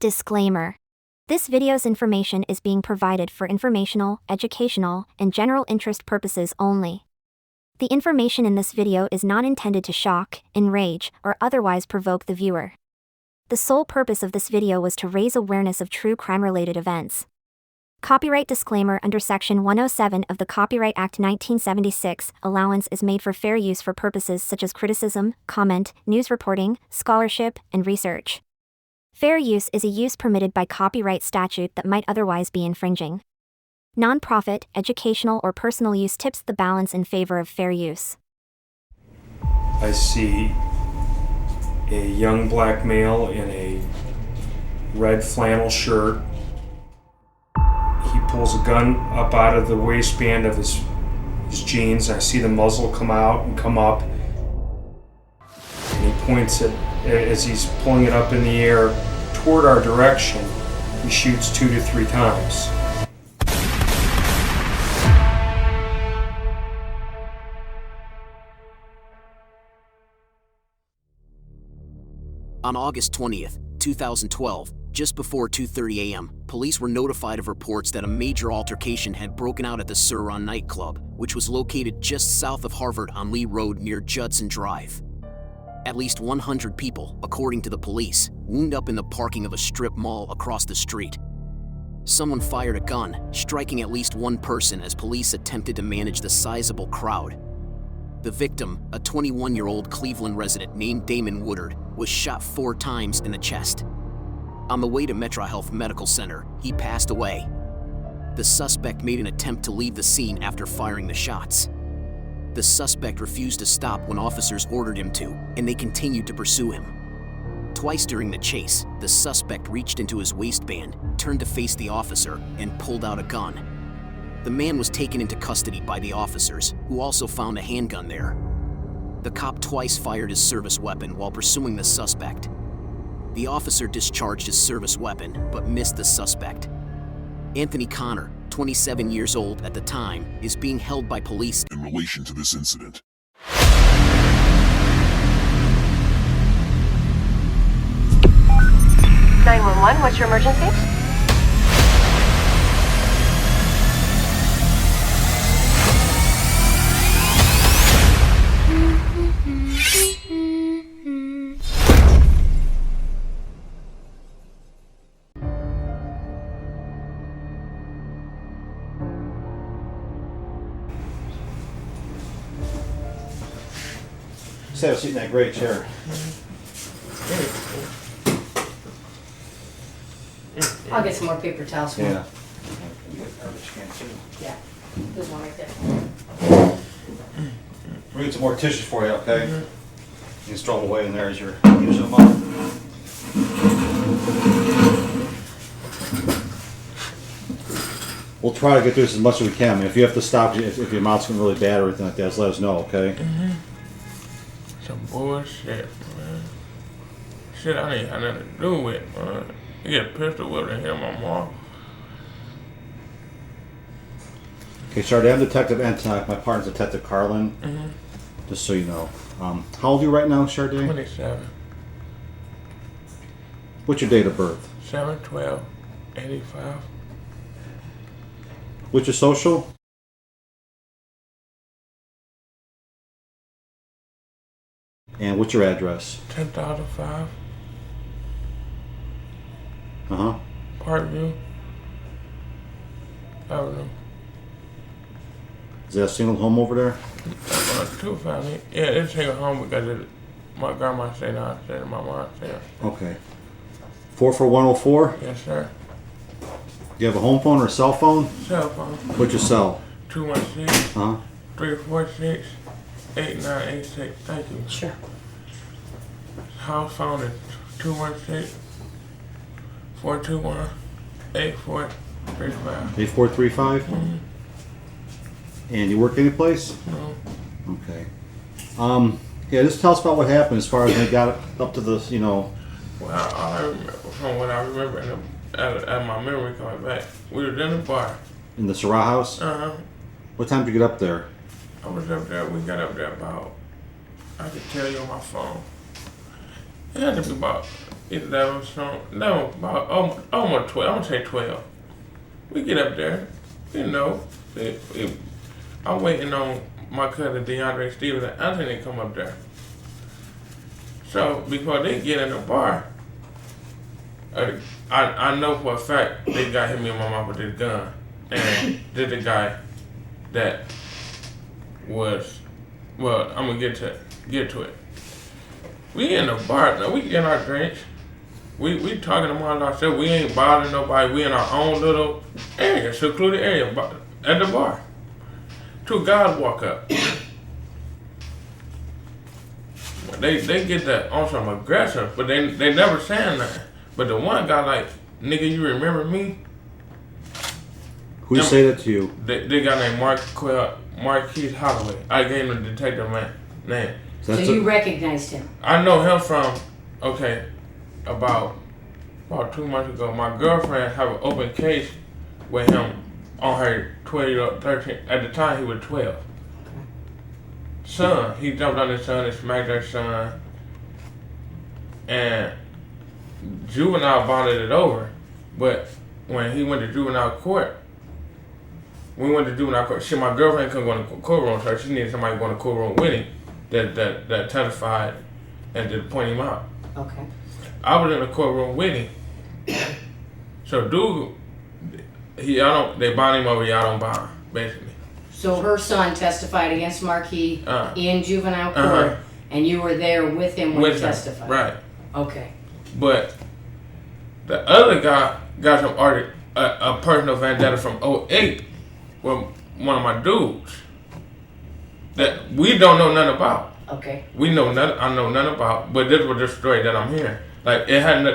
Disclaimer. This video's information is being provided for informational, educational, and general interest purposes only. The information in this video is not intended to shock, enrage, or otherwise provoke the viewer. The sole purpose of this video was to raise awareness of true crime-related events. Copyright disclaimer: under Section 107 of the Copyright Act 1976, allowance is made for fair use for purposes such as criticism, comment, news reporting, scholarship, and research. Fair use is a use permitted by copyright statute that might otherwise be infringing. Non-profit, educational, or personal use tips the balance in favor of fair use. I see a young black male in a red flannel shirt. He pulls a gun up out of the waistband of his jeans. I see the muzzle come out and come up. And he points it, as he's pulling it up in the air toward our direction, he shoots 2 to 3 times. On August 20th, 2012, just before 2:30 a.m., police were notified of reports that a major altercation had broken out at the Sur nightclub, which was located just south of Harvard on Lee Road near Judson Drive. At least 100 people, according to the police, wound up in the parking of a strip mall across the street. Someone fired a gun, striking at least one person as police attempted to manage the sizable crowd. The victim, a 21-year-old Cleveland resident named Damon Woodard, was shot 4 times in the chest. On the way to MetroHealth Medical Center, he passed away. The suspect made an attempt to leave the scene after firing the shots. The suspect refused to stop when officers ordered him to, and they continued to pursue him. Twice during the chase, the suspect reached into his waistband, turned to face the officer, and pulled out a gun. The man was taken into custody by the officers, who also found a handgun there. The cop twice fired his service weapon while pursuing the suspect. The officer discharged his service weapon, but missed the suspect. Anthony Connor, 27 years old at the time, is being held by police in relation to this incident. 911, what's your emergency? Just have a seat in that gray chair. I'll get some more paper towels for you. Yeah. You got a garbage can too. Yeah. There's one right there. We'll get some more tissues for you, okay? You can throw them away in there as you're using them up. We'll try to get through this as much as we can. I mean, if you have to stop, if your mouth's getting really bad or anything like that, just let us know, okay? Some bullshit, man. Shit I ain't had nothing to do with, man. You get a pistol whipped and hit my mom. Okay, Shardae, I'm Detective Antonek. My partner's Detective Carlin. Just so you know. How old are you right now, Shardae? 27. What's your date of birth? 7/12/85. What's your social? And what's your address? 10,005. Uh-huh. Parkview Avenue. Is that a single home over there? 2 family. Yeah, it's a single home because my grandma stayed downstairs and my mom stayed. Okay. 44104? Yes, sir. Do you have a home phone or a cell phone? Cell phone. What's your cell? 216 Uh-huh. 346 8986. Thank you. Sure. House phone is 216 421 8435. 8435? And you work any place? No. Okay. Yeah, just tell us about what happened as far as they got up to this, you know. Well, I remember, from what I remember at my memory coming back, we were in the bar. In the Syrah house? What time did you get up there? I was up there, we got up there about, I could tell you on my phone. It had to be about 11, so, no, about almost 12. I'm gonna say 12. We get up there, you know. I'm waiting on my cousin DeAndre Stevens and Anthony to come up there. So before they get in the bar, I know for a fact they got hit me and my mom with this gun, and this the guy that was. Well, I'm gonna get to it. We in the bar now. We getting our drinks. We talking among ourselves. We ain't bothering nobody. We in our own little area, secluded area at the bar. Two guys walk up. They get that on some aggressive, but they never saying nothing. But the one guy like, nigga, you remember me? Who say that to you? They got named Marquise Holloway. I gave him the detective man name. So you recognized him? I know him from, about 2 months ago. My girlfriend have an open case with him on her 12, 13. At the time, he was 12. Son, he jumped on his son and smacked her son. And juvenile bonded it over. But when he went to juvenile court, shit, my girlfriend couldn't go in the courtroom, so she needed somebody to go in the courtroom with him that testified and to point him out. Okay. I was in the courtroom with him. So dude, they bond him over, y'all don't bond, basically. So her son testified against Marquis in juvenile court, and you were there with him when he testified. Right. Okay. But the other guy got some a personal vendetta from 2008 with one of my dudes that we don't know nothing about. Okay. I know nothing about, but this was the story that I'm hearing. Like, it had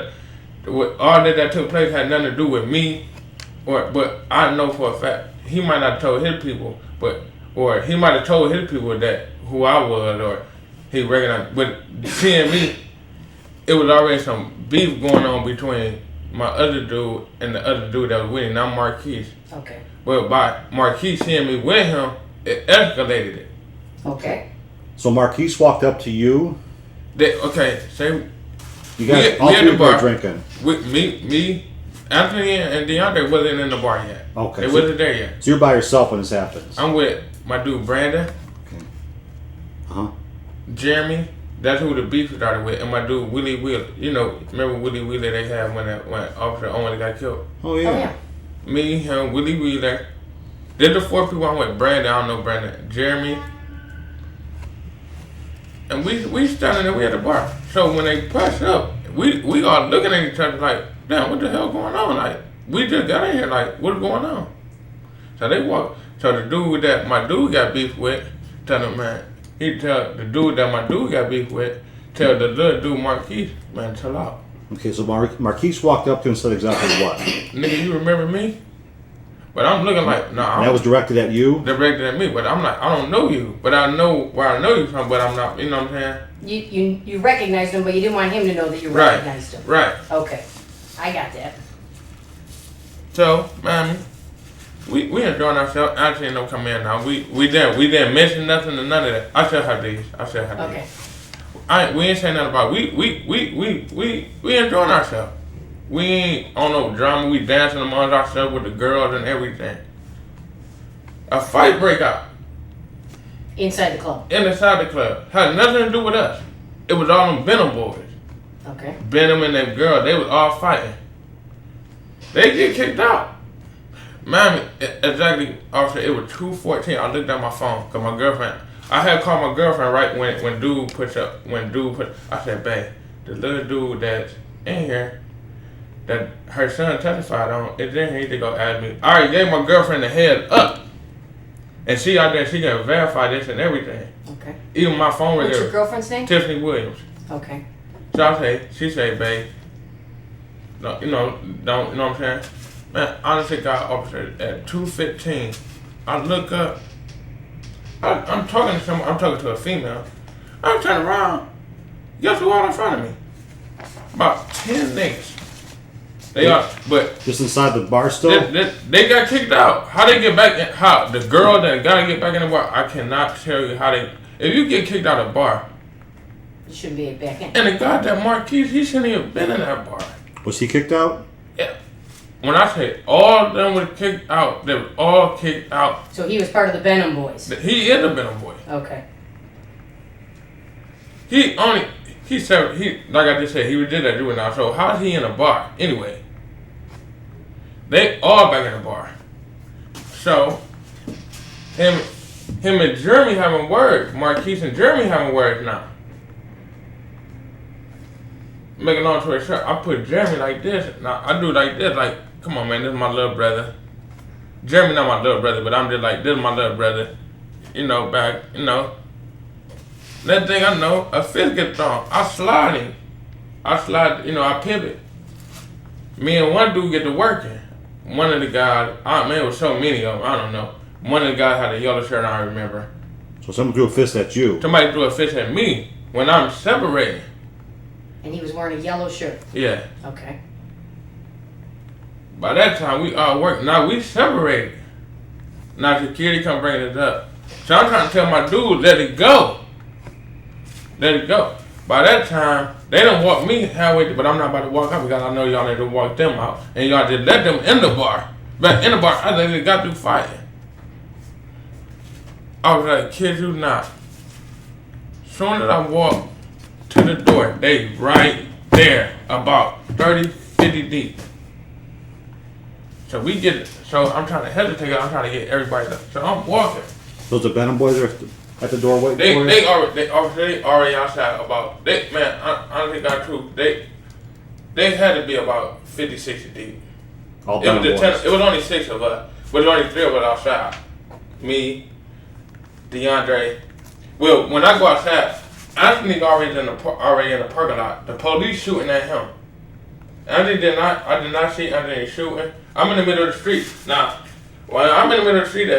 all that took place had nothing to do with me, but I know for a fact he might not have told his people, or he might have told his people that who I was, or he recognized. But seeing me, it was already some beef going on between my other dude and the other dude that was with him, not Marquise. Okay. But by Marquise seeing me with him, it escalated it. Okay. So Marquise walked up to you. Say you guys all three were drinking. With me, Anthony and DeAndre wasn't in the bar yet. Okay. They wasn't there yet. So you're by yourself when this happens. I'm with my dude Brandon. Okay. Jeremy. That's who the beef started with, and my dude Willie Wheeler. You know, remember Willie Wheeler they had when Officer Owen got killed? Oh yeah. Me, him, Willie Wheeler. They're the four people I'm with. Brandon, I don't know Brandon. Jeremy. And we standing there, we at the bar. So when they pushed up, we all looking at each other like, damn, what the hell going on? Like, we just got in here, like, what's going on? So they walk. So the dude that my dude got beef with, tell him, man, he tell the dude that my dude got beef with, tell the little dude Marquise, man, chill out. Okay, so Marquise walked up to him and said exactly what? Nigga, you remember me? But I'm looking like, nah. And that was directed at you? Directed at me, but I'm like, I don't know you. But I know where I know you from, but I'm not, you know what I'm saying? You recognized him, but you didn't want him to know that you recognized him. Right. Okay. I got that. So, man, we enjoying ourselves. Actually, ain't no come in now. We didn't mention nothing to none of that. I still have these. Okay. We ain't saying nothing about it. We enjoying ourselves. We ain't on no drama. We dancing amongst ourselves with the girls and everything. A fight break out. Inside the club? Inside the club. Had nothing to do with us. It was all them Benham boys. Okay. Benham and them girls, they was all fighting. They get kicked out. Man, exactly, officer, it was 2:14. I looked at my phone, because my girlfriend, I had called my girlfriend right when dude pushed up. I said, babe, the little dude that's in here, that her son testified on, is in here to go ask me. I already gave my girlfriend the head up. And she out there, she can verify this and everything. Okay. Even my phone right there. What's your girlfriend's name? Tiffany Williams. Okay. So she say, babe, no, you know what I'm saying? Man, honestly, God, officer, at 2:15, I look up. I'm talking to someone. I'm talking to a female. I turn around. Guess who all in front of me? About 10 niggas. They are, but just inside the bar still. They got kicked out. How they get back in? How the girl that gotta get back in the bar? I cannot tell you how they. If you get kicked out of the bar, You shouldn't be back in. And the guy that Marquise, he shouldn't even been in that bar. Was he kicked out? Yeah. When I say all of them were kicked out, they were all kicked out. So he was part of the Benham boys. He is a Benham boy. Okay. Like I just said, he did that juvenile. So how's he in a bar anyway? They all back in the bar. So him and Jeremy having words. Marquise and Jeremy having words now. Making long story short, I put Jeremy like this. Now I do like this. Like, come on, man, this is my little brother. Jeremy not my little brother, but I'm just like, this is my little brother. Back, That thing I know, a fist gets thrown. I slide him. I pivot. Me and one dude get to working. One of the guys, it was so many of them, I don't know. One of the guys had a yellow shirt, I remember. So someone threw a fist at you. Somebody threw a fist at me when I'm separating. And he was wearing a yellow shirt. Yeah. Okay. By that time, we all work. Now we separated. Now security come bringing it up. So I'm trying to tell my dude, let it go. Let it go. By that time, they done walk me halfway, but I'm not about to walk out because I know y'all need to walk them out. And y'all just let them in the bar. But in the bar, I think they got through fighting. I was like, kid you not. Soon as I walk to the door, they right there, about 30, 50 deep. So I'm trying to hesitate, I'm trying to get everybody up. So I'm walking. Those the Benham boys are at the door waiting for you? They already outside about, honestly got true, they had to be about 50, 60 deep. All Benham boys. It was only 6 of us, but there was only 3 of us outside. Me, DeAndre. Well, when I go outside, Anthony's already in the parking lot. The police shooting at him. I did not see Anthony shooting. I'm in the middle of the street. Now, when I'm in the middle of the street,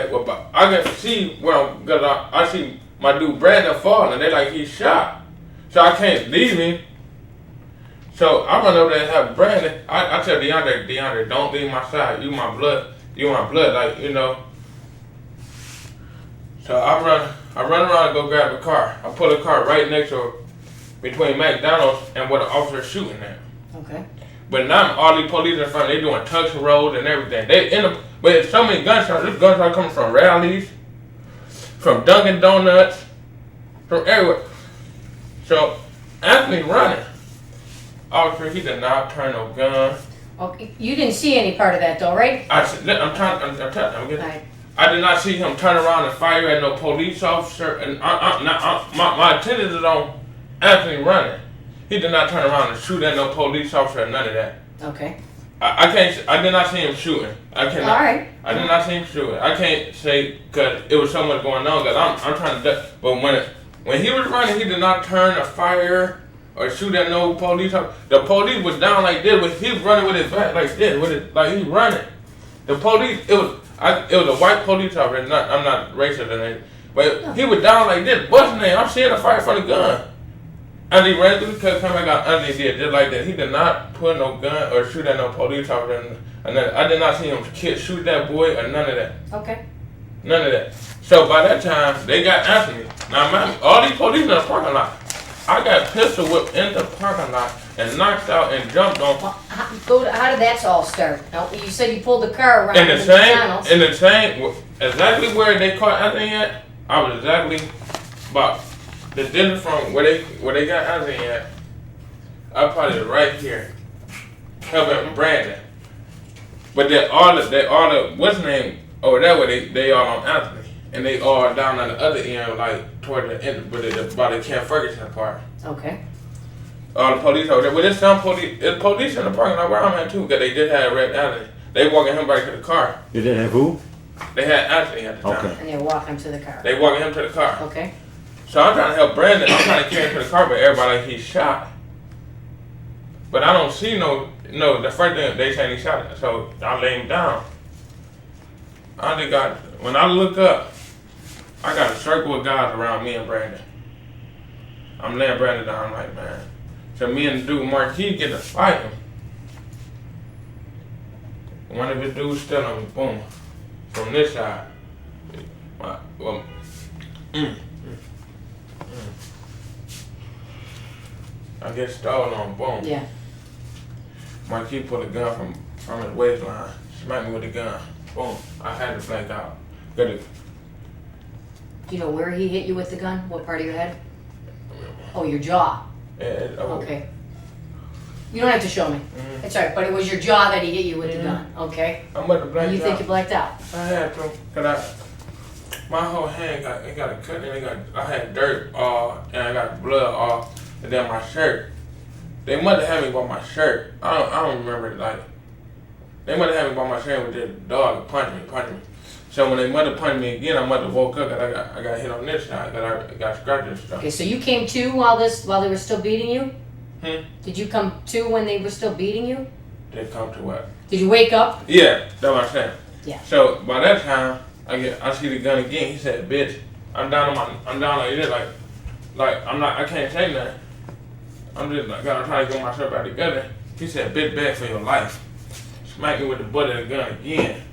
I can see I see my dude Brandon falling. They like he's shot. So I can't leave him. So I run over there and have Brandon. I tell DeAndre, don't leave my side. You my blood. Like, So I run around and go grab the car. I pull the car right next to between McDonald's and where the officer's shooting at. Okay. But now all these police in front, they doing tucks and rolls and everything. But it's so many gunshots. This gunshot coming from rallies, from Dunkin' Donuts, from everywhere. So Anthony running. Officer, he did not turn no gun. Okay. You didn't see any part of that though, right? I'm getting. Right. I did not see him turn around and fire at no police officer. And my attention is on Anthony running. He did not turn around and shoot at no police officer or none of that. Okay. I did not see him shooting. All right. I did not see him shooting. I can't say because it was so much going on. Cause I'm trying to. But when he was running, he did not turn a fire or shoot at no police officer. The police was down like this. He was running with his back like this. Like he running. The police. It was a white police officer. I'm not racist or anything. But he was down like this. What's his name? I'm seeing a fire from the gun. And he ran through the cut, come back out, and he did just like that. He did not put no gun or shoot at no police officer. And I did not see him shoot that boy or none of that. Okay. None of that. So by that time, they got Anthony. Now, all these police in the parking lot. I got pistol whipped in the parking lot and knocked out and jumped on. Well, how did that all start? Now, you said you pulled the car around In the same, exactly where they caught Anthony at, I was exactly about the distance from where they got Anthony at. I probably was right here, helping Brandon. But they all the what's name over there where they all on Anthony, and they all down on the other end, like toward the end, by the Ken Ferguson part. Okay. All the police over there. But there's some police. There's police in the parking lot where I'm at too, because they did have Red Anthony. They walking him back to the car. You did have who? They had Anthony at the time. Okay. And they were walking to the car. They walking him to the car. Okay. So I'm trying to help Brandon. I'm trying to carry him to the car, but everybody like he's shot. But I don't see no. The first thing they saying he shot, so I lay him down. When I look up, I got a circle of guys around me and Brandon. I'm laying Brandon down. I'm like, man. So me and the dude Marquis get to fight him. One of the dudes still on me, boom, from this side. I get stolen, boom. Yeah. Marquis pulled a gun from his waistline, smacked me with the gun. Boom. I had to blank out. Do you know where he hit you with the gun? What part of your head? Oh, your jaw. Okay. You don't have to show me. Mm-hmm. It's alright, but it was your jaw that he hit you with the gun, okay? I'm about to blank out. You think you blacked out? I had to, cause my whole hand got a cut and I had dirt and I got blood all, and then my shirt. They must have had me by my shirt. I don't remember, like, they must have had me by my shirt with the dog punching me. So when they must have punched me again, I must have woke up cause I got hit on this side, cause I got scratched and stuff. Okay, so you came to while they were still beating you? Hmm? Did you come to when they were still beating you? They come to what? Did you wake up? Yeah, that's what I'm saying. Yeah. So by that time, I see the gun again. He said, "Bitch, I'm down like this, like I can't say nothing. I'm just like I'm trying to get myself back together." He said, "Bitch, beg for your life." Smack me with the butt of the gun again.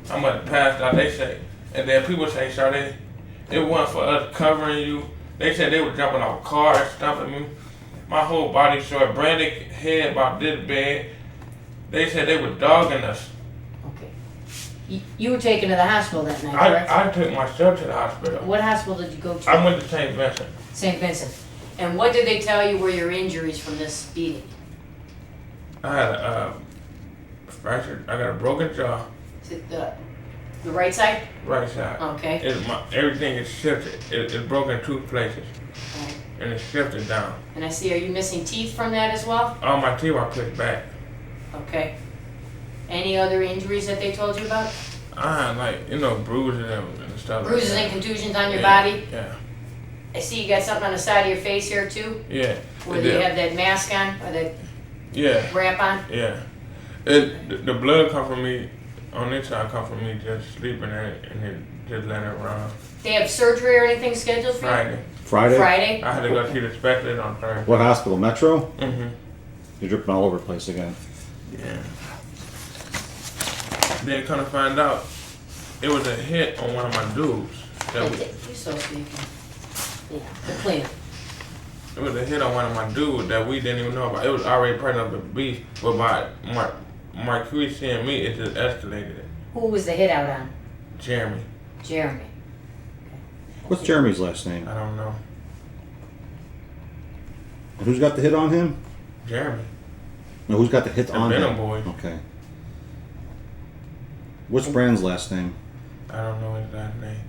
I'm about to pass out. They say, and then people say, "Shardae, it wasn't for us covering you." They said they were jumping off cars, stomping me. My whole body short, branded head about this big. They said they were dogging us. Okay. You were taken to the hospital that night, correct? I took myself to the hospital. What hospital did you go to? I went to St. Vincent. St. Vincent. And what did they tell you were your injuries from this beating? I had a fracture. I got a broken jaw. Is it the right side? Right side. Okay. Everything is shifted. It's broken in 2 places. Right. And it's shifted down. And I see, are you missing teeth from that as well? All my teeth are pushed back. Okay. Any other injuries that they told you about? I had bruises and stuff. Bruises like and that. contusions on your body? Yeah. I see you got something on the side of your face here too? Yeah. Where you have that mask on or that wrap on? Yeah. The blood come from me, on this side come from me just sleeping there and then just letting it run. They have surgery or anything scheduled for you? Friday? I had to go see the specialist on Thursday. What hospital? Metro? Mm-hmm. You're dripping all over the place again. Yeah. Then kind of find out it was a hit on one of my dudes. You're so sneaky. Yeah, the cleaner. It was a hit on one of my dudes that we didn't even know about. It was already part of the beef, but by Marquis seeing me, it just escalated it. Who was the hit out on? Jeremy. Jeremy. What's Jeremy's last name? I don't know. And who's got the hit on him? Jeremy. No, who's got the hit on him? Venom Boy. Okay. What's Brand's last name? I don't know his last name.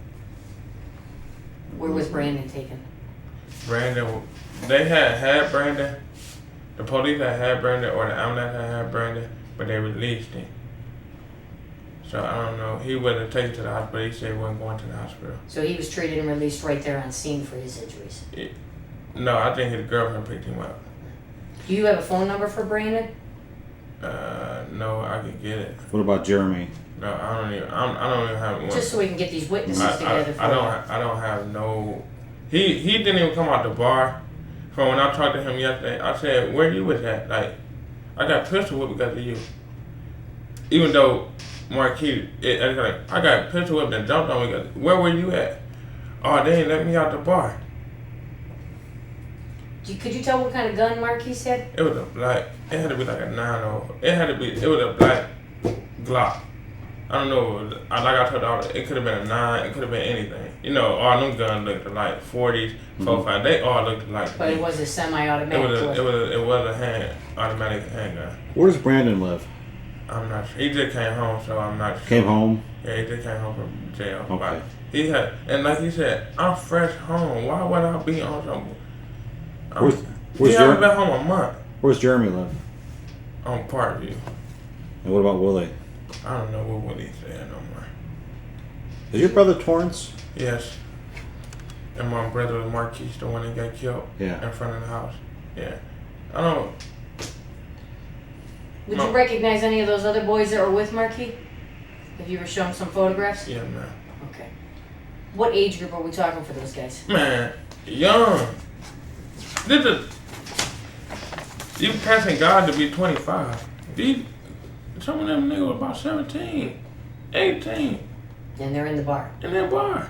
Where was Brandon taken? Brandon, they had Brandon. The police had Brandon, or the ambulance had Brandon, but they released him. So I don't know. He wasn't taken to the hospital. He said he wasn't going to the hospital. So he was treated and released right there on scene for his injuries? No, I think his girlfriend picked him up. Do you have a phone number for Brandon? No, I could get it. What about Jeremy? No, I don't even have one. Just so we can get these witnesses together for I don't have no. He didn't even come out the bar. From when I talked to him yesterday, I said, "Where you was at? Like, I got pistol whipped because of you." Even though Marquis, I got pistol whipped and jumped on me. Because, where were you at? Oh, they ain't let me out the bar. Could you tell what kind of gun Marquis had? It was a black. It had to be like a 9-0. It was a black Glock. I don't know. Like I told you, it could have been a 9. It could have been anything. You know, all them guns looked like 40s, 45. They all looked like. But it was a semi-automatic. It was a automatic handgun. Where does Brandon live? I'm not sure. He just came home, so I'm not sure. Came home? Yeah, he just came home from jail. Okay. But he had, and like he said, I'm fresh home. Why would I be on something? Where's Jeremy been home a month. Where's Jeremy live? On Parkview. And what about Willie? I don't know what Willie said no more. Is your brother Torrance? Yes. And my brother was Marquis, the one that got killed in front of the house. Yeah. I don't. Would you recognize any of those other boys that were with Marquis? If you were shown some photographs? Yeah, man. Okay. What age group are we talking for those guys? Man, young. You pressing God to be 25. Some of them niggas were about 17, 18. And they're in the bar. In that bar.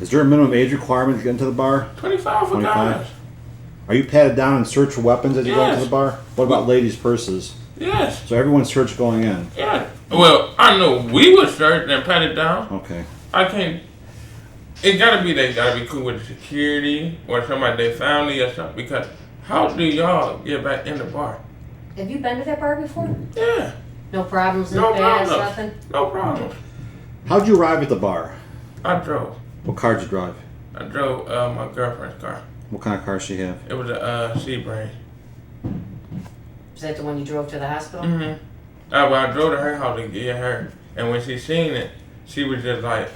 Is there a minimum age requirement to get into the bar? 25 for 25? guys. Are you patted down and searched for weapons as you go into Yes. the bar? What about ladies' purses? Yes. So everyone's searched going in. Yeah. Well, I know we were searched and patted down. Okay. I can't. It gotta be they gotta be cool with the security or somebody their family or something. Because how do y'all get back in the bar? Have you been to that bar before? Yeah. No problems in No the past, problem. nothing? No problem. How'd you arrive at the bar? I drove. What car did you drive? I drove my girlfriend's car. What kind of car she have? It was a Sebring. Is that the one you drove to the hospital? Mm-hmm. Well, I drove to her house to get her, and when she seen it, she was just like,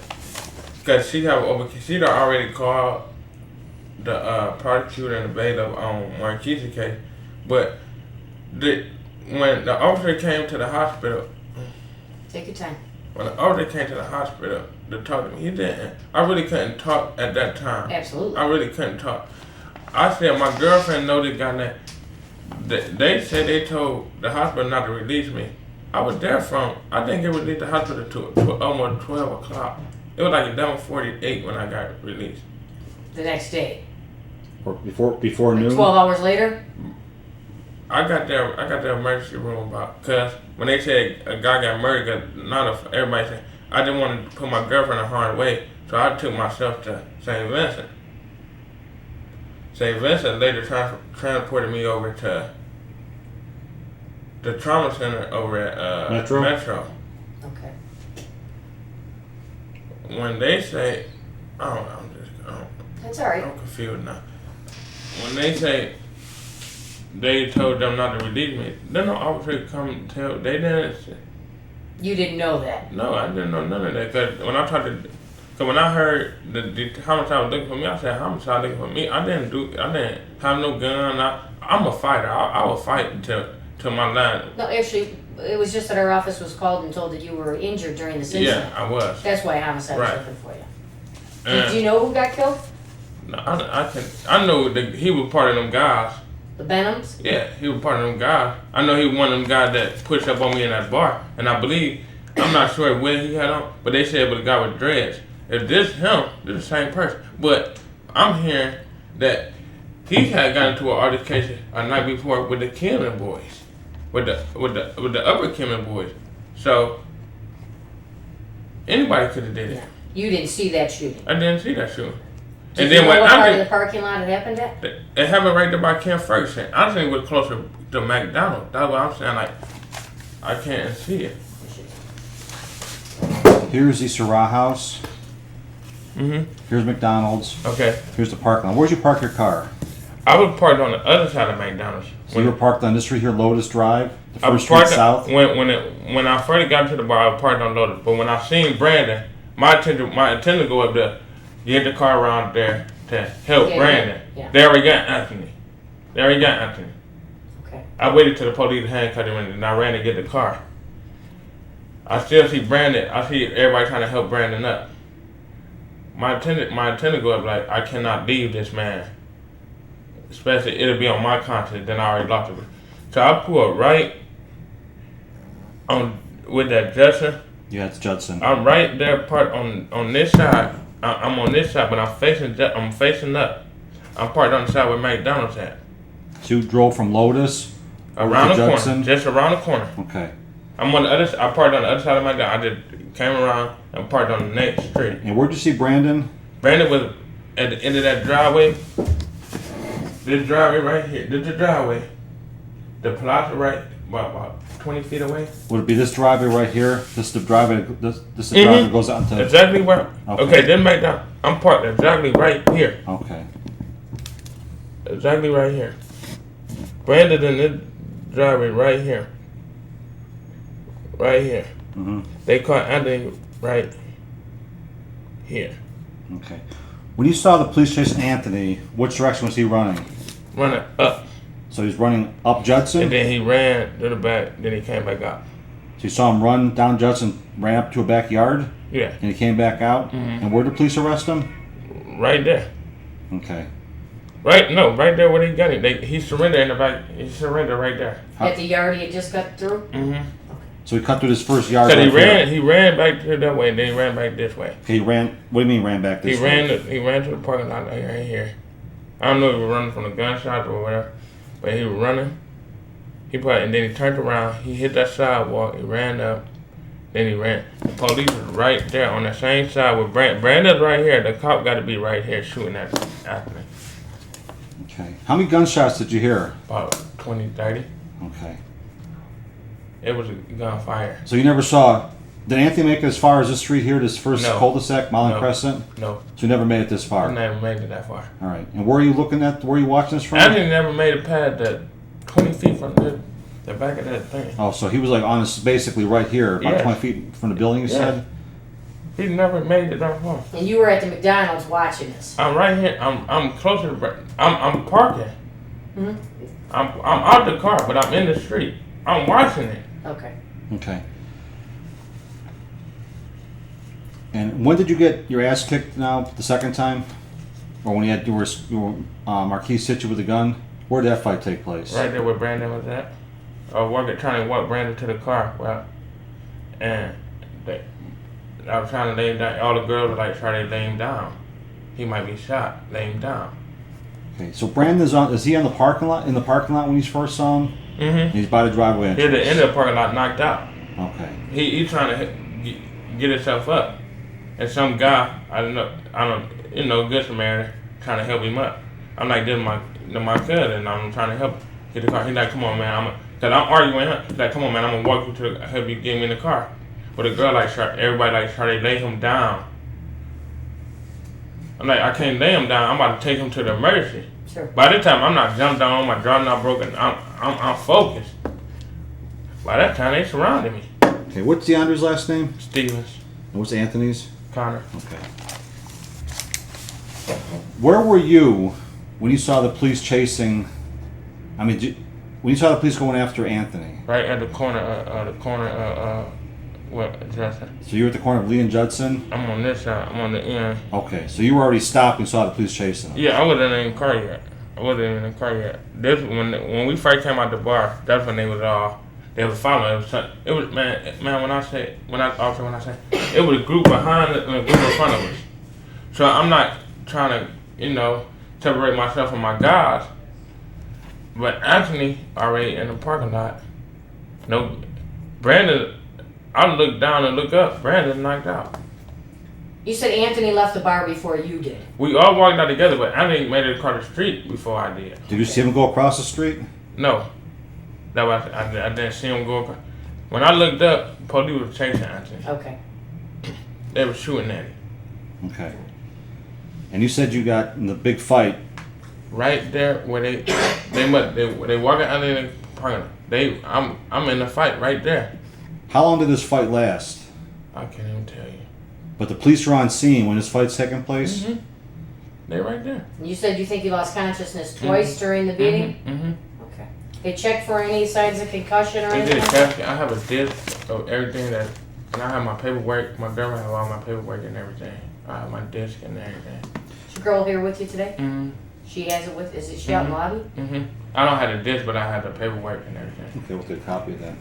cause she'd already called the prosecutor and the bailiff on Marquis's case, but when the officer came to the hospital, Take your time. when the officer came to the hospital to talk to me, he didn't. I really couldn't talk at that time. Absolutely. I really couldn't talk. I said my girlfriend know the guy that. They said they told the hospital not to release me. I was there from, I think it released the hospital to almost 12 o'clock. It was like 11:48 when I got released. The next day. Or before noon? 12 hours later? I got the emergency room about, cause when they said a guy got murdered, everybody said, I didn't want to put my girlfriend in harm's way, so I took myself to St. Vincent. St. Vincent later transported me over to the trauma center over at Metro. Okay. When they say, That's alright. I'm confused now. When they say they told them not to release me, then the officer come tell, they didn't. You didn't know that? No, I didn't know none of that. Cause when I heard the homicide was looking for me, I said homicide looking for me. I didn't have no gun. I'm a fighter. I will fight till my line. No, actually, it was just that our office was called and told that you were injured during this incident. Yeah, I was. That's why homicide was Right. looking for you. Do you know who got killed? No, I know that he was part of them guys. The Benhams? Yeah, he was part of them guys. I know he was one of them guys that pushed up on me in that bar, and I believe, I'm not sure what he had on, but they said it was a guy with dreads. If this him, they're the same person. But I'm hearing that he had gotten into an altercation a night before with the Kilman boys, with the upper Kilman boys. So anybody could have did it. You didn't see that shooting? I didn't see that shooting. Did you know what part of the parking lot it happened at? It happened right there by Ken Ferguson. I think it was closer to McDonald's. That's what I'm saying. Like, I can't see it. Here's the Syrah house. Mm-hmm. Here's McDonald's. Okay. Here's the parking lot. Where'd you park your car? I was parked on the other side of McDonald's. So you were parked on this street here, Lotus Drive, the I was first street parked south? when I first got to the bar, I was parked on Lotus. But when I seen Brandon, my intent to go up there, get the car around there to help Brandon. Yeah. They already got Anthony. Okay. I waited till the police handcuffed him and I ran to get the car. I still see Brandon. I see everybody trying to help Brandon up. My intent to go up like, I cannot leave this man. Especially it'll be on my conscience. Then I already locked it. So I pull up right on with that Judson. Yeah, it's Judson. I'm right there, part on this side. I'm on this side, but I'm facing up. I'm parked on the side where McDonald's at. So you drove from Lotus Around the Judson? corner, just around the corner. Okay. I'm on the other. I parked on the other side of McDonald's. I just came around and parked on the next street. And where'd you see Brandon? Brandon was at the end of that driveway. This driveway right here. This is the driveway. The plaza right about 20 feet away. Would it be this driveway right here? This is the driveway. This is the driveway that goes out into. Exactly where. Okay. Okay, then McDonald's. I'm parked exactly right here. Okay. Exactly right here. Brandon in this driveway right here. Right here. Mm-hmm. They caught Anthony right here. Okay. When you saw the police chase Anthony, which direction was he running? Running up. So he's running up Judson? And then he ran to the back. Then he came back out. So you saw him run down Judson, ran up to a backyard? Yeah. And he came back out? Mm-hmm. And where did the police arrest him? Right there. Okay. Right there where they got it. He surrendered in the back. He surrendered right there. At the yard he had just got through? Mm-hmm. So he cut through this first yard. Because right he ran back to that way, and then he ran back this way. Okay, he ran. What do you mean ran back this way? He ran to the parking lot right here. I don't know if he was running from the gunshots or whatever, but he was running. And then he turned around. He hit that sidewalk. He ran up. Then he ran. The police was right there on the same side with Brandon's right here. The cop got to be right here shooting at Anthony. Okay. How many gunshots did you hear? About 20, 30. Okay. It was a gunfire. So you never saw... Did Anthony make it as far as this street here, this first cul-de-sac, Mullen Crescent? No. So you never made it this far? I never made it that far. All right. And where are you looking at? Where are you watching this from? Anthony never made it past that 20 feet from the back of that thing. Oh, so he was like on this, basically right here, about 20 feet from the building, you said? He never made it that far. And you were at the McDonald's watching this. I'm right here. I'm closer to... I'm parking. Mm-hmm. I'm out the car, but I'm in the street. I'm watching it. Okay. Okay. And when did you get your ass kicked now, the second time? Or when you were Marquise hit you with a gun? Where did that fight take place? Right there where Brandon was at. I was trying to walk Brandon to the car. Well, and I was trying to lay him down. All the girls were like trying to lay him down. He might be shot. Lay him down. Okay, so Brandon's on. Is he on the parking lot? In the parking lot when you first saw him? Mm-hmm. He's by the driveway entrance. He's at the end of the parking lot, knocked out. Okay. He trying to get himself up, and some guy good Samaritan trying to help him up. I'm like, this is my cousin. I'm trying to help get the car. He's like, come on, man. Cause I'm arguing with him. He's like, come on, man. I'm gonna walk you to help you get me in the car. But the girl everybody try to lay him down. I'm like, I can't lay him down. I'm about to take him to the emergency. Sure. By this time, I'm not jumped down. My jaw not broken. I'm focused. By that time, they surrounded me. Okay, what's DeAndre's last name? Stevens. And what's Anthony's? Connor. Okay. Where were you when you saw the police chasing? I mean, when you saw the police going after Anthony? Right at the corner. Judson. So you were at the corner of Lee and Judson? I'm on this side. I'm on the end. Okay, so you were already stopped and saw the police chasing him? Yeah, I wasn't in the car yet. This when we first came out the bar. That's when they was following. It was man. When I say it was a group behind us and a group in front of us. So I'm not trying to separate myself from my guys. But Anthony already in the parking lot. No, Brandon. I look down and look up. Brandon knocked out. You said Anthony left the bar before you did. We all walked out together, but Anthony made it across the street before I did. Did you see him go across the street? No. That was I didn't see him go across. When I looked up, police was chasing Anthony. Okay. They were shooting at him. Okay. And you said you got in the big fight. Right there where they walking out in the parking lot. I'm in the fight right there. How long did this fight last? I can't even tell you. But the police are on scene when this fight's taking place? Mm-hmm. They're right there. You said you think you lost consciousness twice during the beating? Mm-hmm. Okay. They checked for any signs of concussion or They anything? did a casket. I have a disc of everything and I have my paperwork. My girlfriend have all my paperwork and everything. I have my disc and everything. Is your girl here with you today? Mm-hmm. She has it with, is she out in the lobby? Mm-hmm. I don't have the disc, but I have the paperwork and everything. Okay, we'll get a copy of that.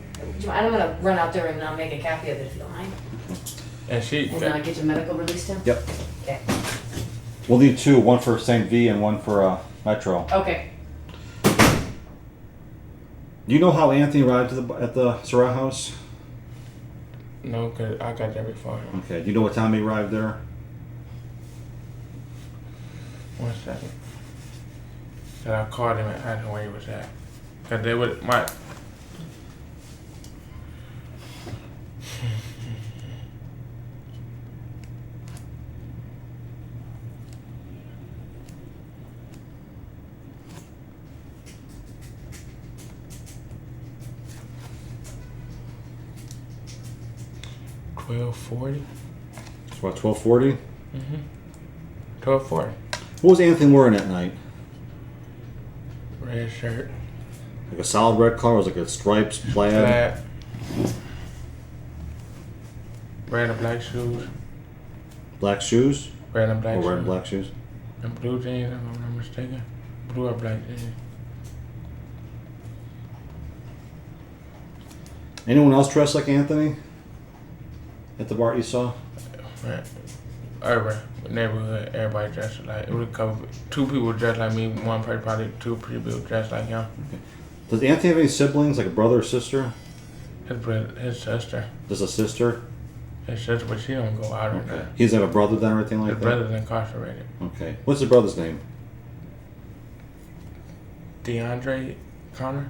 I'm going to run out there and make a copy of it if you don't mind. And And get your medical release to him? Yep. Okay. We'll need two, one for St. V and one for Metro. Okay. Do you know how Anthony arrived at the Surratt house? No, because I got there before him. Okay, do you know what time he arrived there? 1 second. Then I called him and asked him where he was at. Because they would, my... $12.40. It's about 12:40. 12.40. What was Anthony wearing that night? Red shirt. Like a solid red color, was like a stripes, plaid. Red and black shoes. Black shoes? Red and black Or shoes. red and black shoes? And blue jeans, if I'm not mistaken. Blue or black jeans. Anyone else dressed like Anthony? At the bar you saw? urban neighborhood. Everybody dressed like it was a couple. 2 people dressed like me. One person probably 2 people dressed like him. Okay. Does Anthony have any siblings, like a brother or sister? His sister. Does a sister? His sister, but she don't go out or Okay. that. He doesn't have a brother then or anything like His that? brother's incarcerated. Okay. What's his brother's name? DeAndre Connor.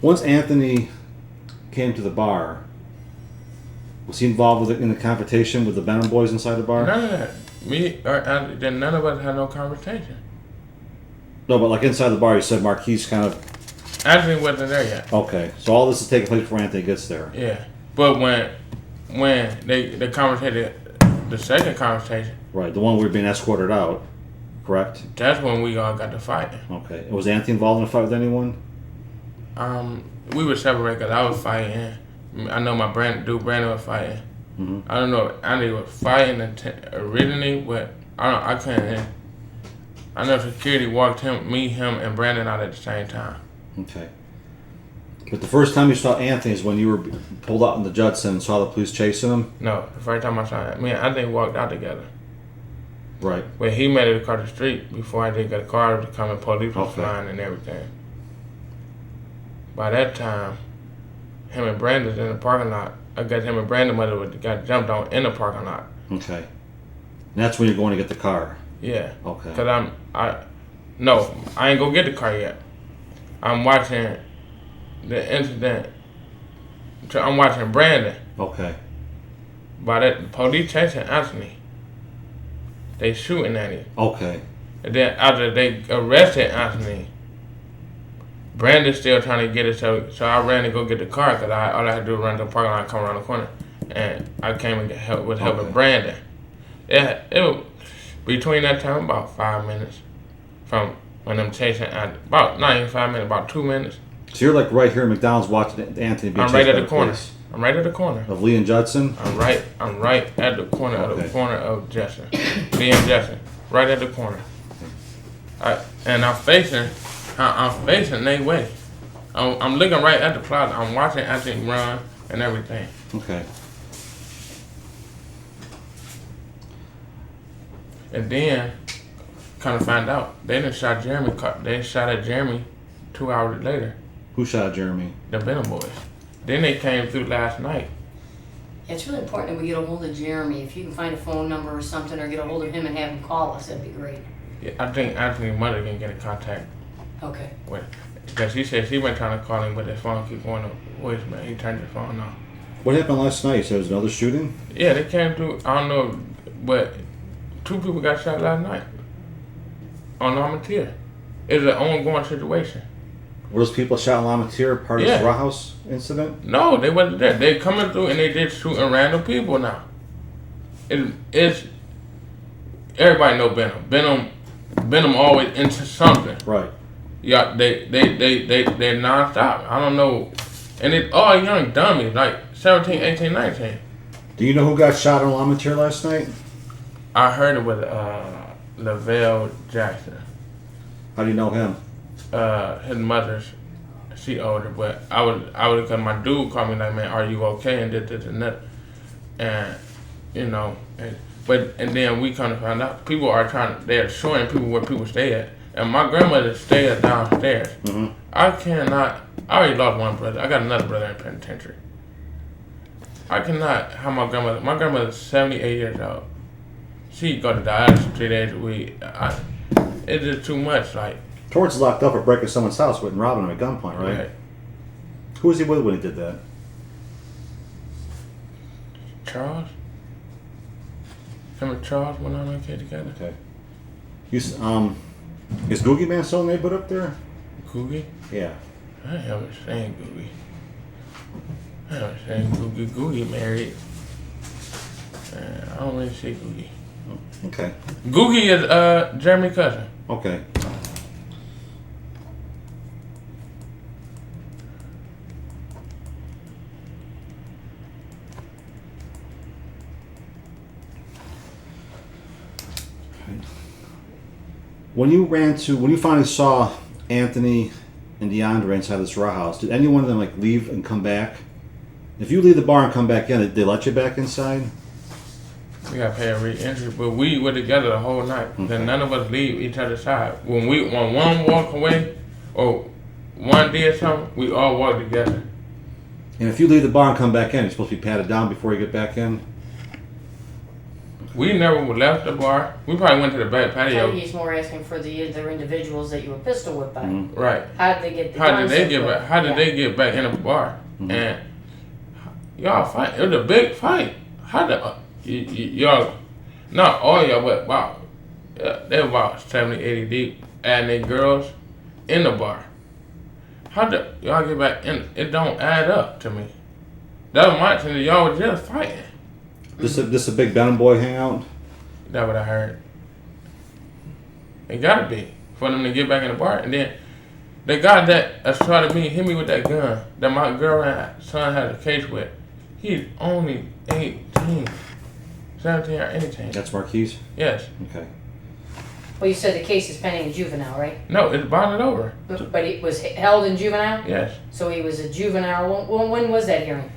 Once Anthony came to the bar, was he involved with in the confrontation with the Benham boys inside the bar? None of that. Me or Anthony, none of us had no conversation. No, but like inside the bar, you said Marquise kind of. Anthony wasn't there yet. Okay, so all this is taking place before Anthony gets there. Yeah, but when they conversated, the second conversation. Right, the one we were being escorted out, correct? That's when we all got to fighting. Okay, was Anthony involved in a fight with anyone? We were separated because I was fighting. I know my Brandon was fighting. Mm-hmm. I don't know if Andy was fighting originally, but I couldn't. I know security walked me, him, and Brandon out at the same time. Okay. But the first time you saw Anthony is when you were pulled out in the Judson and saw the police chasing him? No, the first time I saw him, me and Anthony walked out together. Right. But he made it across the street before I did get a car to come and police was flying and everything. By that time, him and Brandon's in the parking lot. I guess him and Brandon mother got jumped on in the parking lot. Okay. And that's when you're going to get the car? Yeah. Okay. Because no, I ain't go get the car yet. I'm watching the incident. I'm watching Brandon. Okay. By that, the police chasing Anthony. They shooting at him. Okay. And then after they arrested Anthony, Brandon's still trying to get it, so I ran to go get the car because all I had to do was run to the parking lot and come around the corner. And I came and helping Brandon. It was between that time about 5 minutes from when I'm chasing about not even 5 minutes, about 2 minutes. So you're like right here in McDonald's watching Anthony being chased I'm right at by the corner. police. I'm right at the corner. Of Lee and Judson? I'm right at the corner of Judson. Lee and Judson. Right at the corner. I'm facing their way. I'm looking right at the plaza. I'm watching Anthony run and everything. Okay. And then, kind of find out they done shot Jeremy. They shot at Jeremy 2 hours later. Who shot Jeremy? The Benham boys. Then they came through last night. Yeah, it's really important that we get a hold of Jeremy. If you can find a phone number or something, or get a hold of him and have him call us, that'd be great. Yeah, I think Anthony's mother can get in contact Okay. with. Because she said she went trying to call him, but his phone keep going to voicemail. He turned his phone off. What happened last night? You said there was another shooting? Yeah, they came through. I don't know, but 2 people got shot last night on Lamontier. It's an ongoing situation. Were those people shot in Lamontier part of this row house incident? No, they wasn't there. They coming through and they just shooting random people now. It's everybody know Benham. Benham always into something. Right. Yeah, they're nonstop. I don't know, and it's all young dummies like 17, 18, 19. Do you know who got shot on Lamontier last night? I heard it was Lavelle Jackson. How do you know him? His mother's, she older, but I would because my dude called me like, man, are you okay? And this and that, and you know, and then we kind of found out people are they're showing people where people stay at, and my grandmother stays downstairs. Mm-hmm. I already lost one brother. I got another brother in penitentiary. I cannot have my grandmother's 78 years old. She go to dialysis 3 days a week. It's just too much, like. Torrance is locked up for breaking someone's house with and robbing him at gunpoint, right? Who was he with when he did that? Charles? Him and Charles went on okay together. Okay. Is Googie Man still in the neighborhood up there? Googie? Yeah. I haven't seen Googie. Googie married. I don't really see Googie. Okay. Googie is Jeremy's cousin. Okay. When you finally saw Anthony and DeAndre inside this row house, did any one of them like leave and come back If you leave the bar and come back in, they let you back inside? We got to pay a re-entry, but we were together the whole night. Okay. Then none of us leave each other's side. When one walk away or one did something, we all walk together. And if you leave the bar and come back in, you're supposed to be patted down before you get back in? We never left the bar. We probably went to the back I patio. think he's more asking for the other individuals that you were pistol whipped by. Mhm. Right. How did they get the How guns did they so get quick? back? How did Yeah. they get back in the bar? Mhm. And y'all fight. It was a big fight. How did y'all? Not all y'all, but about they were about 70, 80 deep, and they girls in the bar. How did y'all get back in? It don't add up to me. That was my thing. Y'all were just fighting. This a big Benham boy hangout? That's what I heard. It gotta be for them to get back in the bar, and then the guy that assaulted me hit me with that gun that my son had a case with. He's only 18, 17 or 18. That's Marquise? Yes. Okay. Well, you said the case is pending in juvenile, right? No, it's bonded over. But it was held in juvenile? Yes. So he was a juvenile. When was that hearing?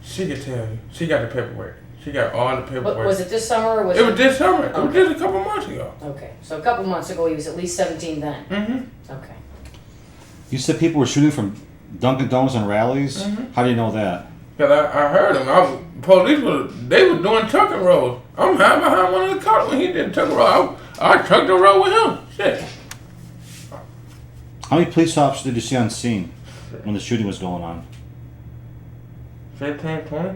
She could tell you. She got the paperwork. She got all the paperwork. Was it this summer or was It was this summer. It was Okay. just a couple months ago. Okay, so a couple months ago he was at least 17 then. Mm-hmm. Okay. You said people were shooting from Dunkin' Donuts and rallies? Mhm. How do you know that? Cause I heard them. Police were doing tucking rolls. I'm hiding behind one of the cars when he did tucking roll. I tucked the roll with him. Shit. How many police officers did you see on scene when the shooting was going on? 15, 20.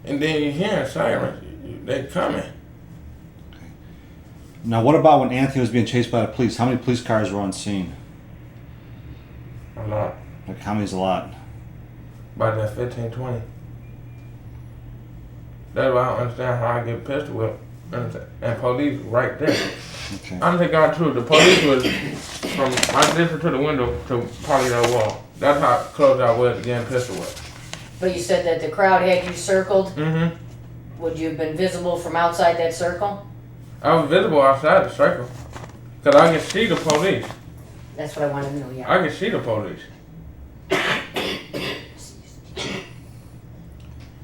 And then you hear sirens. They coming. Now, what about when Anthony was being chased by the police? How many police cars were on scene? A lot. Like, how many's a lot? By that 15, 20. That's why I don't understand how I get pistol whipped. And police right there. Okay. I'm the guy too. The police was from my distance to the window to probably that wall. That's how close I was to getting pistol whipped. But you said that the crowd had you circled. Mm-hmm. Would you have been visible from outside that circle? I was visible outside the circle. Because I can see the police. That's what I wanted to know, yeah. I can see the police.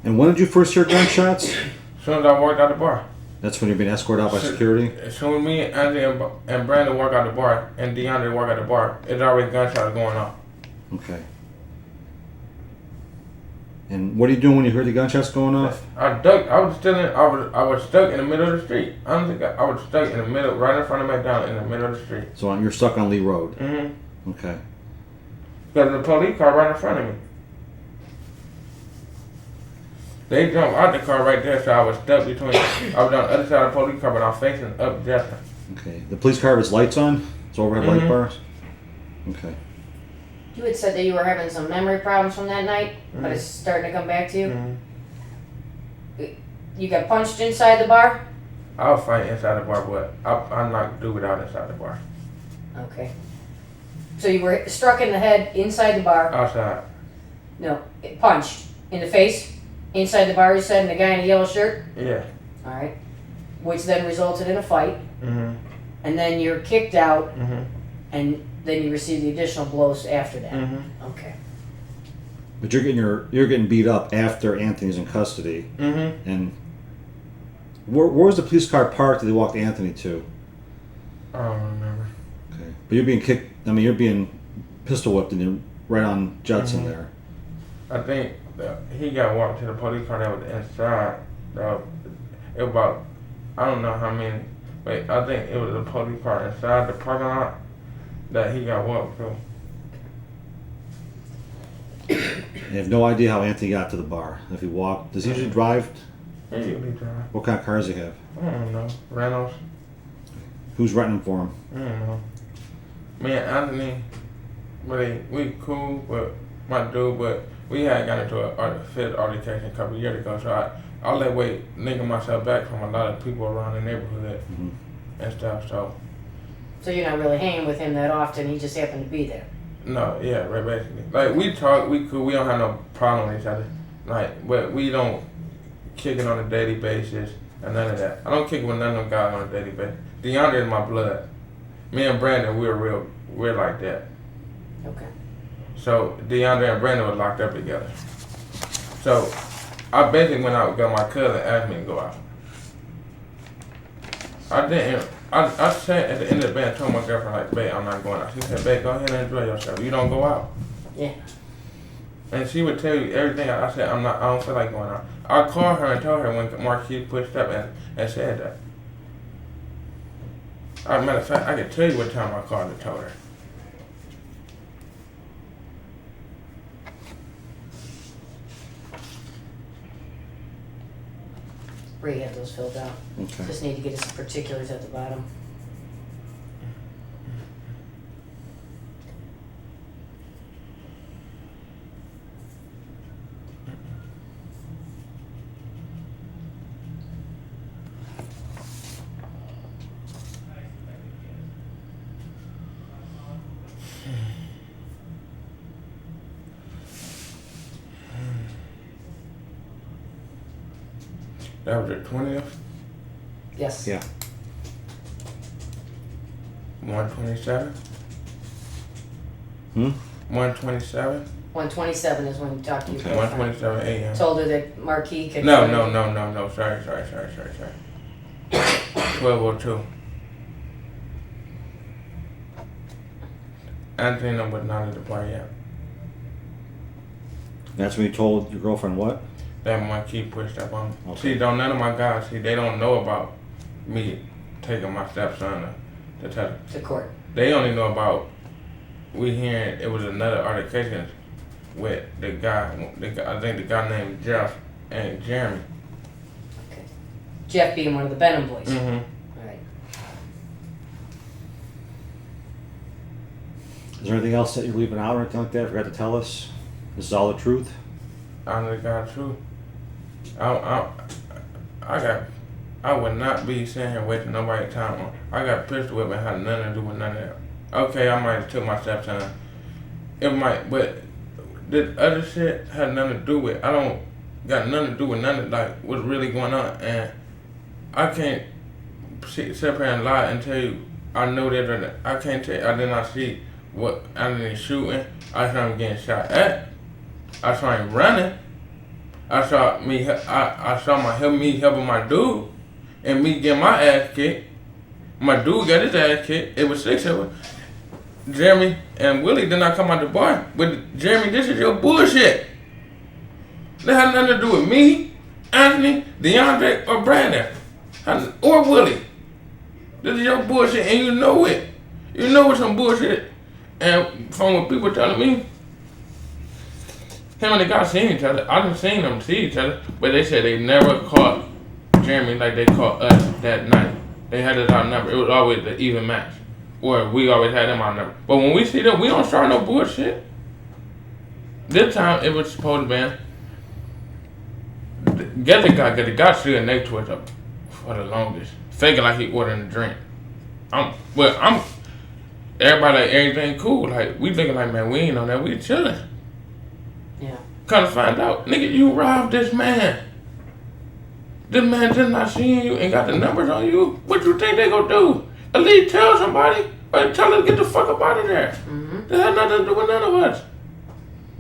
And when did you first hear gunshots? As soon as I walked out the bar. That's when you're being escorted out by security? As soon as me and Andy and Brandon walk out the bar and DeAndre walk out the bar, it's already gunshots going off. Okay. And what are you doing when you heard the gunshots going off? I ducked. I was stuck in the middle of the street. I don't think I was stuck in the middle, right in front of McDonald's, in the middle of the street. So you're stuck on Lee Road? Mm-hmm. Okay. Because the police car right in front of me. They jumped out the car right there, so I was stuck between. I was on the other side of the police car, but I'm facing up Jefferson. Okay. The police car has lights on? It's overhead light bars? Okay. You had said that you were having some memory problems from that night, but it's starting to come back to you. Mm-hmm. You got punched inside the bar? I'll fight inside the bar, but I'm not do without inside the bar. Okay. So you were struck in the head inside the bar. Outside. No, punched in the face inside the bar, you said, and the guy in the yellow shirt? Yeah. All right. Which then resulted in a fight. Mm-hmm. And then you're kicked out, Mm-hmm. and then you receive the additional blows after that. Mm-hmm. Okay. But you're getting beat up after Anthony's in custody. Mm-hmm. And where was the police car parked that they walked Anthony to? I don't remember. Okay. But you're being kicked. I mean, you're being pistol whipped and you're right on Judson there. I think that he got walked to the police car that was inside. It was about, I don't know how many, but I think it was a police car inside the parking lot that he got walked to. You have no idea how Anthony got to the bar. If he walked, does he usually drive? He usually drive. What kind of cars does he have? I don't know. Reynolds. Who's renting them for him? I don't know. Me and Anthony, we cool, but my dude, but we had got into a fifth altercation a couple years ago, so I let weight nigga myself back from a lot of people around the neighborhood and stuff. So So you're not really hanging with him that often. He just happened to be there. no, yeah, right, basically. Like we talk, we cool, we don't have no problem with each other. Like, but we don't kick it on a daily basis and none of that. I don't kick it with none of them guys on a daily basis. DeAndre is my blood. Me and Brandon, we're like that. Okay. So DeAndre and Brandon were locked up together. So I basically went out because my cousin asked me to go out. I didn't. I said at the end of the band, I told my girlfriend, like, babe, I'm not going out. She said, babe, go ahead and enjoy yourself. You don't go out. Yeah. And she would tell you everything. I said, I don't feel like going out. I called her and told her when Marquis pushed up and said that. As a matter of fact, I can tell you what time I called and told her. Where you have those filled out. Okay. Just need to get us some particulars at the bottom. That was the 20th? Yes. Yeah. 127? Hmm? 127? 127 is when you talked to your Okay. girlfriend. 127 a.m. Told her that Marquis could. No. Sorry. 12:02. Anthony was not at the party yet. That's when you told your girlfriend what? That Marquis pushed up on me. Okay. See, none of my guys, they don't know about me taking my stepson to To court. They only know about we hearing it was another altercation with the guy. I think the guy named Jeff and Jeremy. Okay. Jeff being one of the Benham boys. Mm-hmm. All right. Is there anything else that you're leaving out or anything like that? Forgot to tell us? This is all the truth? Honest to God, true. I would not be sitting here wasting nobody's time on. I got pistol whip and had nothing to do with none of that. Okay, I might have took my stepson. It might, but the other shit had nothing to do with. I don't got nothing to do with none of like what's really going on, and I can't sit here and lie and tell you I know that or that. I can't tell you I did not see what Anthony shooting. I saw him getting shot at. I saw him running. I saw me helping my dude, and me getting my ass kicked. My dude got his ass kicked. It was 6 of us. Jeremy and Willie did not come out the bar. But Jeremy, this is your bullshit. That had nothing to do with me, Anthony, DeAndre, or Brandon, or Willie. This is your bullshit, and you know it. You know it's some bullshit. And from what people telling me, him and the guy seen each other. I done seen them see each other, but they said they never caught Jeremy like they caught us that night. They had us outnumbered. It was always the even match, or we always had them outnumbered. But when we see them, we don't start no bullshit. This time it was supposed to be get the guy stood and they twitched up for the longest, faking like he ordering a drink. Everybody like everything cool. Like we thinking like, man, we ain't on that. We chilling. Yeah. Come to find out, nigga, you robbed this man. This man just not seeing you and got the numbers on you. What you think they gonna do? At least tell somebody or tell them to get the fuck up out of there. Mm-hmm. That had nothing to do with none of us.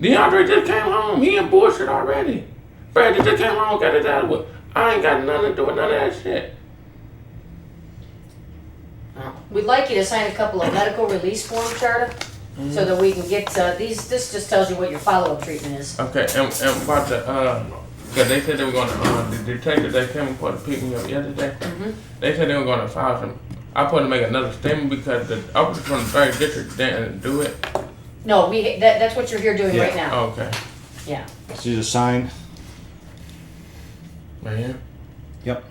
DeAndre just came home. He in bullshit already. Brandon just came home, got his ass whipped. I ain't got nothing to do with none of that shit. We'd like you to sign a couple of medical release forms, Shardae, so that we can get these. This just tells you what your follow-up treatment is. Okay, and about the cause they said they were gonna the detective that came and supposed to pick me up yesterday. Mm-hmm. They said they were gonna file some. I supposed to make another statement because the officer from the 3rd district didn't do it. No, that's what you're here doing right now. Oh, okay. Yeah. So you just sign? Right here. Yep.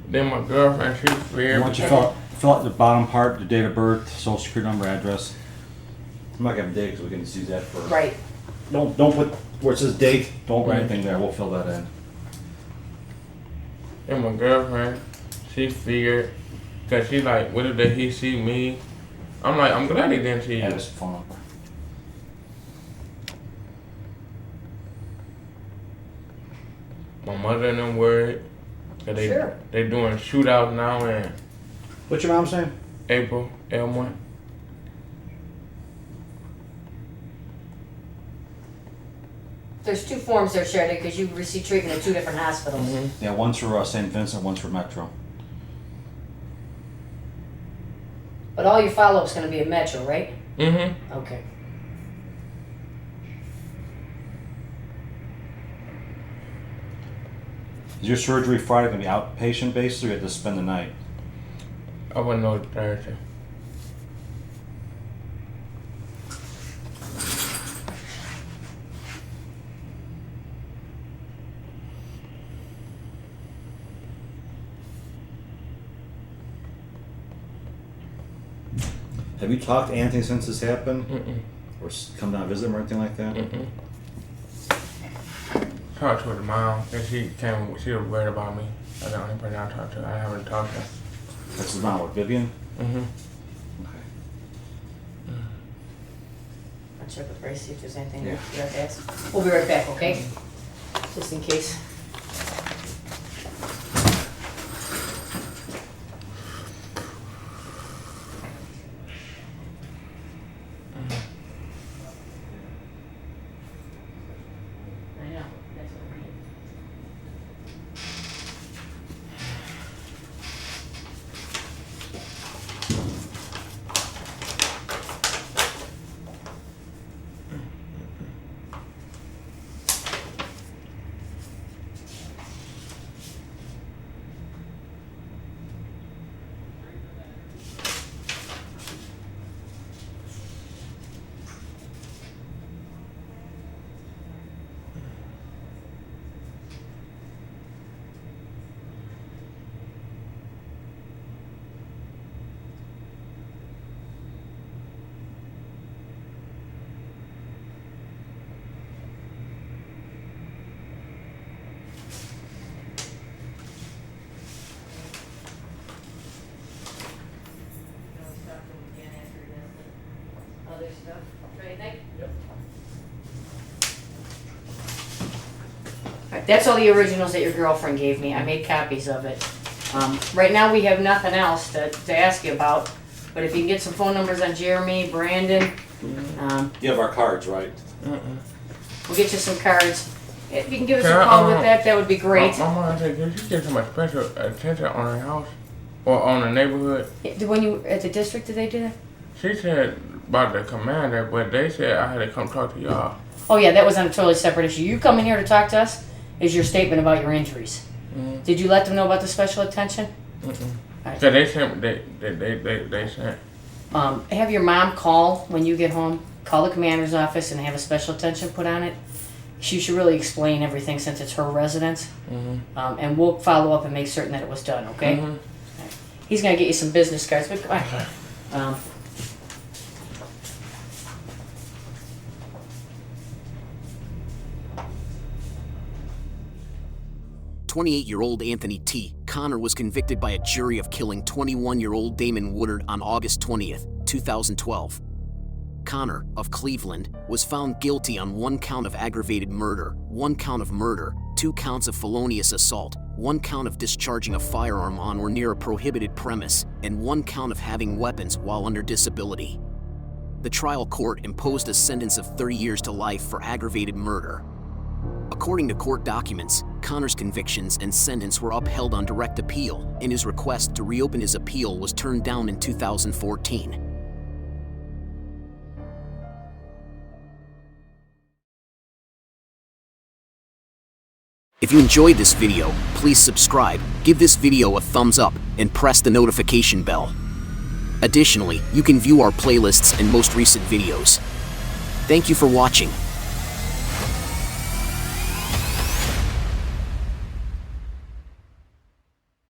Then my girlfriend, she's weird. Once you fill out the bottom part, the date of birth, social security number, address. I'm not gonna have a date because we can just use that for. Right. Don't put where it says date. Don't write anything there. We'll fill that in. And my girlfriend, she figured, cause she like, what if he see me? I'm like, I'm glad he didn't see you. Add his phone number. My mother and them worried. Sure. They doing shootouts now in What's your mom's name? April, Elmore. There's 2 forms there, Shardae, because you received treatment at 2 different hospitals. Yeah, one's for St. Vincent, one's for Metro. But all your follow-up's going to be at Metro, right? Mm-hmm. Okay. Is your surgery Friday going to be outpatient basis, or you have to spend the night? I wouldn't know Thursday. Have you talked to Anthony since this happened? Mm-mm. Or come down and visit him or anything like that? Mm-mm. Talked to her tomorrow, and she was worried about me. That's the only person I talked to. I haven't talked to her. That's his mom, what, Vivian? Mm-hmm. Okay. I'll check with Ray, see if there's anything Yeah. you have to ask. We'll be right back, okay? Just in case. I know, that's what I mean. Other stuff, right, Nick? Yep. Alright, that's all the originals that your girlfriend gave me. I made copies of it. Right now we have nothing else to ask you about, but if you can get some phone numbers on Jeremy, Brandon, You have our cards, right? we'll get you some cards. If you can give us Can a I, call with that would be great. My mom said, "Did you get so much special attention on her house or on the neighborhood?" Yeah, when you at the district, did they do that? She said about the commander, but they said I had to come talk to y'all. Oh yeah, that was on a totally separate issue. You coming here to talk to us is your statement about your injuries. Did you let them know about the special attention? Alright. So they sent, they sent. Have your mom call when you get home. Call the commander's office and have a special attention put on it. She should really explain everything since it's her residence. And we'll follow up and make certain that it was done, okay? Alright. He's going to get you some business cards, but come on. 28-year-old Anthony T. Connor was convicted by a jury of killing 21-year-old Damon Woodard on August 20th, 2012. Connor, of Cleveland, was found guilty on 1 count of aggravated murder, 1 count of murder, 2 counts of felonious assault, 1 count of discharging a firearm on or near a prohibited premise, and 1 count of having weapons while under disability. The trial court imposed a sentence of 30 years to life for aggravated murder. According to court documents, Connor's convictions and sentence were upheld on direct appeal, and his request to reopen his appeal was turned down in 2014. If you enjoyed this video, please subscribe, give this video a thumbs up, and press the notification bell. Additionally, you can view our playlists and most recent videos. Thank you for watching.